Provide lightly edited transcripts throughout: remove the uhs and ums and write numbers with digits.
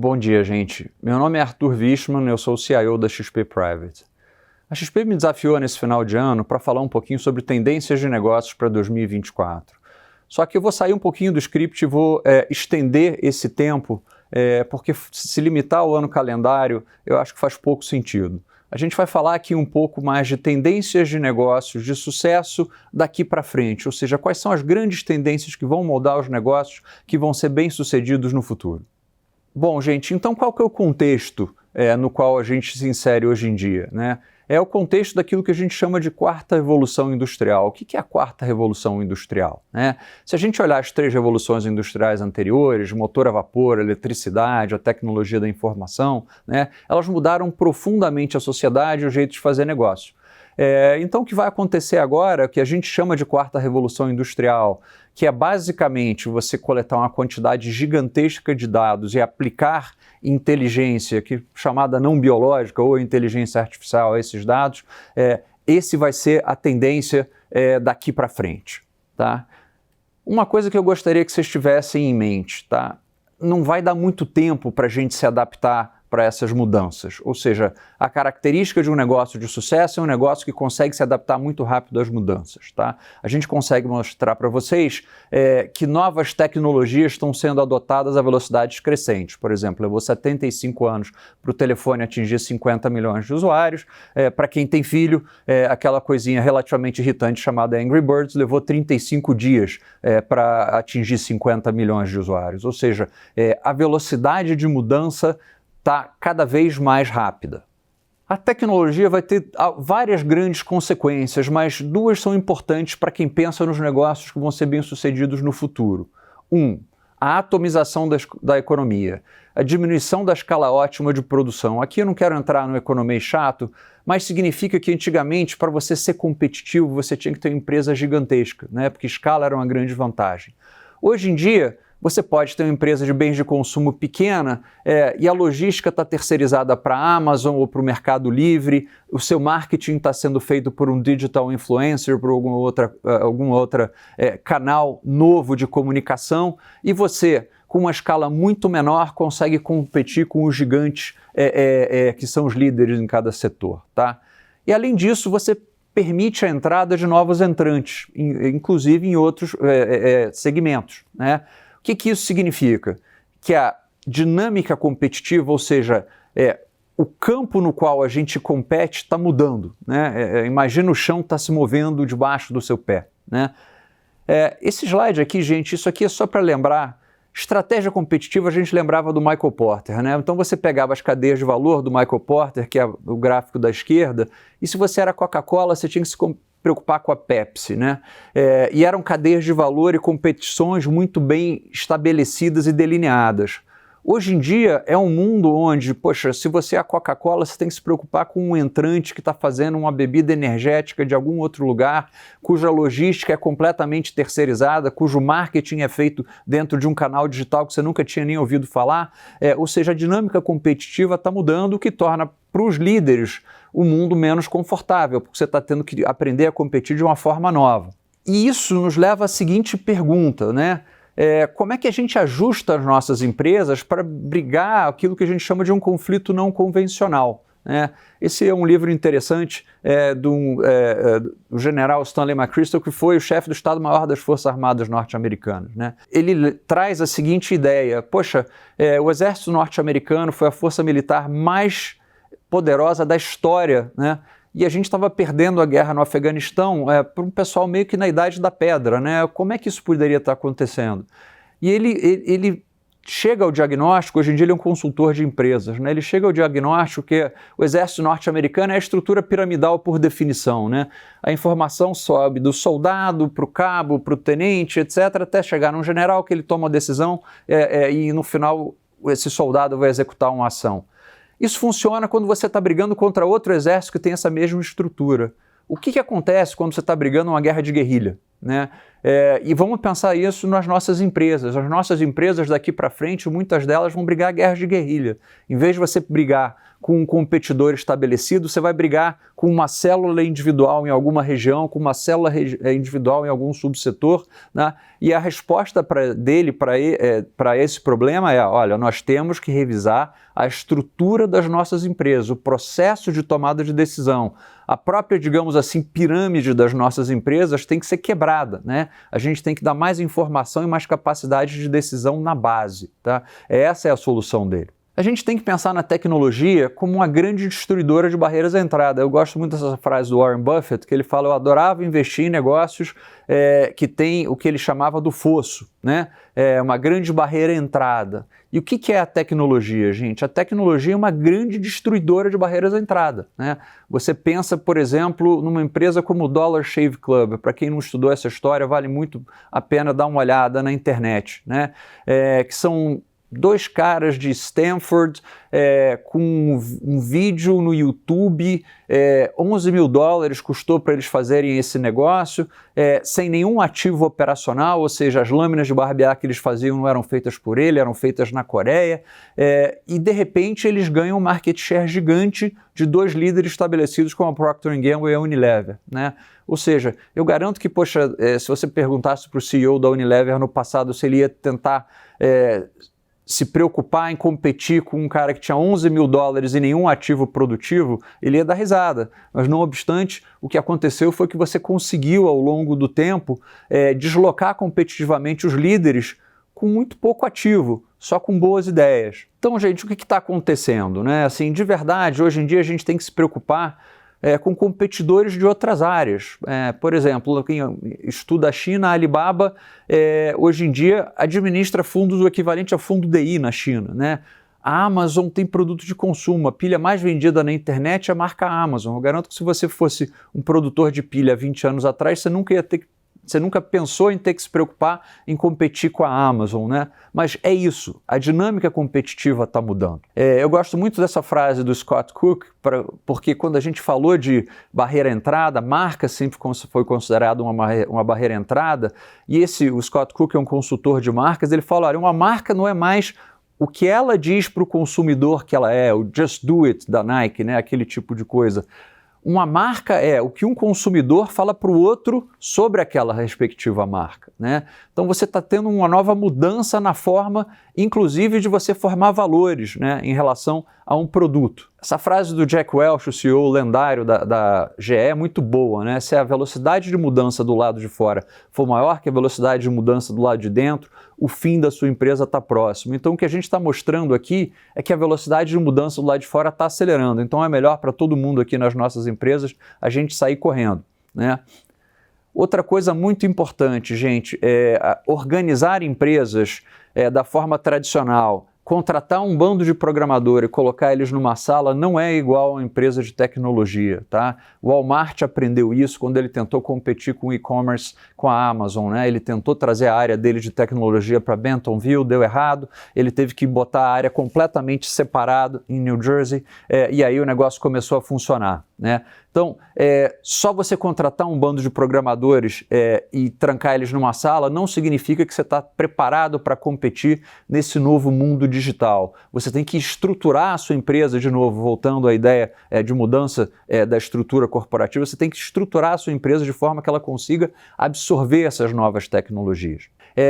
Bom dia, gente. Meu nome é Arthur Wichmann, eu sou o CIO da XP Private. A XP me desafiou nesse final de ano para falar um pouquinho sobre tendências de negócios para 2024. Só que eu vou sair um pouquinho do script e vou estender esse tempo, porque se limitar ao ano calendário, eu acho que faz pouco sentido. A gente vai falar aqui um pouco mais de tendências de negócios de sucesso daqui para frente, ou seja, quais são as grandes tendências que vão moldar os negócios que vão ser bem-sucedidos no futuro. Bom, gente, então qual que é o contexto no qual a gente se insere hoje em dia, né? É o contexto daquilo que a gente chama de quarta revolução industrial. O que é a quarta revolução industrial, né? Se a gente olhar as três revoluções industriais anteriores, motor a vapor, eletricidade, a tecnologia da informação, né, elas mudaram profundamente a sociedade e o jeito de fazer negócio. Então o que vai acontecer agora, que a gente chama de quarta revolução industrial, que é basicamente você coletar uma quantidade gigantesca de dados e aplicar inteligência, chamada não biológica ou inteligência artificial a esses dados, esse vai ser a tendência daqui para frente. Tá? Uma coisa que eu gostaria que vocês tivessem em mente, tá? Não vai dar muito tempo para a gente se adaptar para essas mudanças. Ou seja, a característica de um negócio de sucesso é um negócio que consegue se adaptar muito rápido às mudanças. Tá? A gente consegue mostrar para vocês que novas tecnologias estão sendo adotadas a velocidades crescentes. Por exemplo, levou 75 anos para o telefone atingir 50 milhões de usuários. Para quem tem filho, aquela coisinha relativamente irritante chamada Angry Birds levou 35 dias para atingir 50 milhões de usuários. Ou seja, a velocidade de mudança está cada vez mais rápida. A tecnologia vai ter várias grandes consequências, mas duas são importantes para quem pensa nos negócios que vão ser bem-sucedidos no futuro. A atomização da economia, a diminuição da escala ótima de produção. Aqui eu não quero entrar no economês chato, mas significa que antigamente, para você ser competitivo, você tinha que ter uma empresa gigantesca, né? Porque escala era uma grande vantagem. Hoje em dia, você pode ter uma empresa de bens de consumo pequena e a logística está terceirizada para a Amazon ou para o Mercado Livre, o seu marketing está sendo feito por um digital influencer, por algum outro canal novo de comunicação, e você, com uma escala muito menor, consegue competir com os gigantes que são os líderes em cada setor. Tá? E além disso, você permite a entrada de novos entrantes, inclusive em outros segmentos, né? O que isso significa? Que a dinâmica competitiva, ou seja, o campo no qual a gente compete está mudando, né? Imagina o chão está se movendo debaixo do seu pé, né? Esse slide aqui, gente, isso aqui é só para lembrar, estratégia competitiva a gente lembrava do Michael Porter, né? Então você pegava as cadeias de valor do Michael Porter, que é o gráfico da esquerda, e se você era Coca-Cola, você tinha que se preocupar com a Pepsi, né? E eram cadeias de valor e competições muito bem estabelecidas e delineadas. Hoje em dia é um mundo onde, poxa, se você é a Coca-Cola, você tem que se preocupar com um entrante que está fazendo uma bebida energética de algum outro lugar, cuja logística é completamente terceirizada, cujo marketing é feito dentro de um canal digital que você nunca tinha nem ouvido falar. Ou seja, a dinâmica competitiva está mudando, o que torna para os líderes o mundo menos confortável, porque você está tendo que aprender a competir de uma forma nova. E isso nos leva à seguinte pergunta, né? Como é que a gente ajusta as nossas empresas para brigar aquilo que a gente chama de um conflito não convencional, né? Esse é um livro interessante do general Stanley McChrystal, que foi o chefe do Estado-Maior das Forças Armadas norte-americanas, né? Ele traz a seguinte ideia: poxa, o exército norte-americano foi a força militar mais poderosa da história, né? E a gente estava perdendo a guerra no Afeganistão para um pessoal meio que na idade da pedra, né? Como é que isso poderia estar acontecendo? E ele chega ao diagnóstico, hoje em dia ele é um consultor de empresas, né? Ele chega ao diagnóstico que o exército norte-americano é a estrutura piramidal por definição, né? A informação sobe do soldado para o cabo, para o tenente, etc., até chegar num general que ele toma a decisão e no final esse soldado vai executar uma ação. Isso funciona quando você está brigando contra outro exército que tem essa mesma estrutura. O que acontece quando você está brigando uma guerra de guerrilha? né? E vamos pensar isso nas nossas empresas. As nossas empresas daqui para frente, muitas delas vão brigar guerras de guerrilha. Em vez de você brigar com um competidor estabelecido, você vai brigar com uma célula individual em alguma região, com uma célula individual em algum subsetor, né? E a resposta dele para esse problema é, olha, nós temos que revisar a estrutura das nossas empresas, o processo de tomada de decisão. A própria, digamos assim, pirâmide das nossas empresas tem que ser quebrada, né? A gente tem que dar mais informação e mais capacidade de decisão na base, tá? Essa é a solução dele. A gente tem que pensar na tecnologia como uma grande destruidora de barreiras à entrada. Eu gosto muito dessa frase do Warren Buffett, que ele fala, eu adorava investir em negócios que tem o que ele chamava do fosso, né? Uma grande barreira à entrada. E o que é a tecnologia, gente? A tecnologia é uma grande destruidora de barreiras à entrada, né? Você pensa, por exemplo, numa empresa como o Dollar Shave Club. Para quem não estudou essa história, vale muito a pena dar uma olhada na internet, né? Que são dois caras de Stanford com um vídeo no YouTube, $11 mil custou para eles fazerem esse negócio, sem nenhum ativo operacional, ou seja, as lâminas de barbear que eles faziam não eram feitas por ele, eram feitas na Coreia, e de repente eles ganham um market share gigante de dois líderes estabelecidos como a Procter & Gamble e a Unilever, né? Ou seja, eu garanto que, poxa, se você perguntasse para o CEO da Unilever no passado se ele ia tentar se preocupar em competir com um cara que tinha $11 mil e nenhum ativo produtivo, ele ia dar risada. Mas, não obstante, o que aconteceu foi que você conseguiu, ao longo do tempo, deslocar competitivamente os líderes com muito pouco ativo, só com boas ideias. Então, gente, o que está acontecendo, né? Assim, de verdade, hoje em dia a gente tem que se preocupar com competidores de outras áreas. Por exemplo, quem estuda a China, a Alibaba, hoje em dia administra fundos o equivalente a fundo DI na China, né? A Amazon tem produto de consumo, a pilha mais vendida na internet é a marca Amazon. Eu garanto que se você fosse um produtor de pilha há 20 anos atrás, você nunca pensou em ter que se preocupar em competir com a Amazon, né? Mas é isso, a dinâmica competitiva está mudando. Eu gosto muito dessa frase do Scott Cook, porque quando a gente falou de barreira à entrada, marca sempre foi considerada uma barreira à entrada, e o Scott Cook é um consultor de marcas, ele fala, olha, uma marca não é mais o que ela diz para o consumidor que ela é, o just do it da Nike, né? Aquele tipo de coisa. Uma marca é o que um consumidor fala para o outro sobre aquela respectiva marca, né? Então você está tendo uma nova mudança na forma, inclusive, de você formar valores, né, em relação a um produto. Essa frase do Jack Welch, o CEO lendário da GE, é muito boa, né? Se a velocidade de mudança do lado de fora for maior que a velocidade de mudança do lado de dentro, o fim da sua empresa está próximo. Então o que a gente está mostrando aqui é que a velocidade de mudança do lado de fora está acelerando. Então é melhor para todo mundo aqui nas nossas empresas a gente sair correndo, né? Outra coisa muito importante, gente, é organizar empresas da forma tradicional. Contratar um bando de programador e colocar eles numa sala não é igual a uma empresa de tecnologia, tá? O Walmart aprendeu isso quando ele tentou competir com o e-commerce com a Amazon, né? Ele tentou trazer a área dele de tecnologia para Bentonville, deu errado, ele teve que botar a área completamente separada em New Jersey, e aí o negócio começou a funcionar, né? Então, só você contratar um bando de programadores e trancar eles numa sala não significa que você está preparado para competir nesse novo mundo digital. Você tem que estruturar a sua empresa, de novo, voltando à ideia de mudança da estrutura corporativa, você tem que estruturar a sua empresa de forma que ela consiga absorver essas novas tecnologias.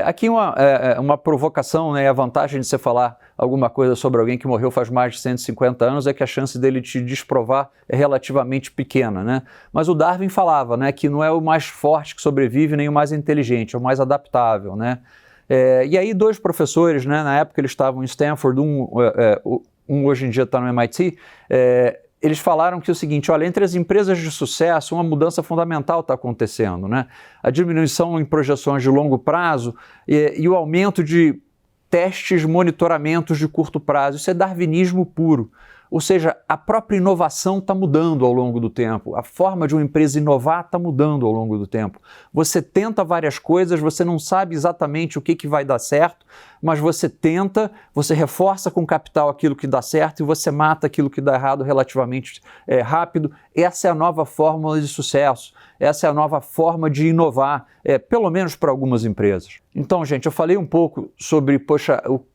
Aqui uma provocação, né? A vantagem de você falar alguma coisa sobre alguém que morreu faz mais de 150 anos é que a chance dele te desprovar é relativamente pequena, né? Mas o Darwin falava, né, que não é o mais forte que sobrevive nem o mais inteligente, é o mais adaptável, né? E aí dois professores, né, na época eles estavam em Stanford, um hoje em dia está no MIT, eles falaram que é o seguinte, olha, entre as empresas de sucesso, uma mudança fundamental está acontecendo, né? A diminuição em projeções de longo prazo e o aumento de testes, monitoramentos de curto prazo. Isso é darwinismo puro. Ou seja, a própria inovação está mudando ao longo do tempo, a forma de uma empresa inovar está mudando ao longo do tempo. Você tenta várias coisas, você não sabe exatamente o que vai dar certo, mas você tenta, você reforça com capital aquilo que dá certo e você mata aquilo que dá errado relativamente rápido. Essa é a nova fórmula de sucesso, essa é a nova forma de inovar, pelo menos para algumas empresas. Então, gente, eu falei um pouco sobre,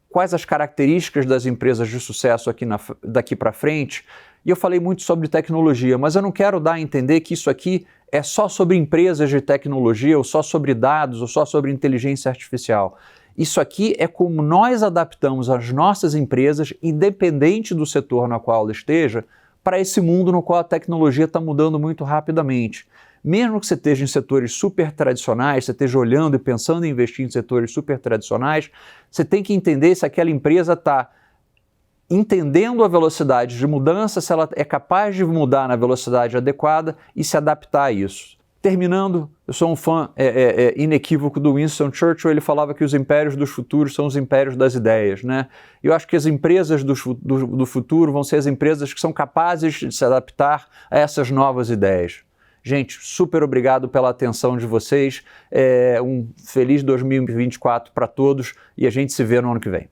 quais as características das empresas de sucesso daqui para frente, e eu falei muito sobre tecnologia, mas eu não quero dar a entender que isso aqui é só sobre empresas de tecnologia, ou só sobre dados, ou só sobre inteligência artificial. Isso aqui é como nós adaptamos as nossas empresas, independente do setor no qual ela esteja, para esse mundo no qual a tecnologia está mudando muito rapidamente. Mesmo que você esteja em setores super tradicionais, você esteja olhando e pensando em investir em setores super tradicionais, você tem que entender se aquela empresa está entendendo a velocidade de mudança, se ela é capaz de mudar na velocidade adequada e se adaptar a isso. Terminando, eu sou um fã inequívoco do Winston Churchill. Ele falava que os impérios dos futuros são os impérios das ideias, né? Eu acho que as empresas do futuro vão ser as empresas que são capazes de se adaptar a essas novas ideias. Gente, super obrigado pela atenção de vocês, um feliz 2024 para todos e a gente se vê no ano que vem.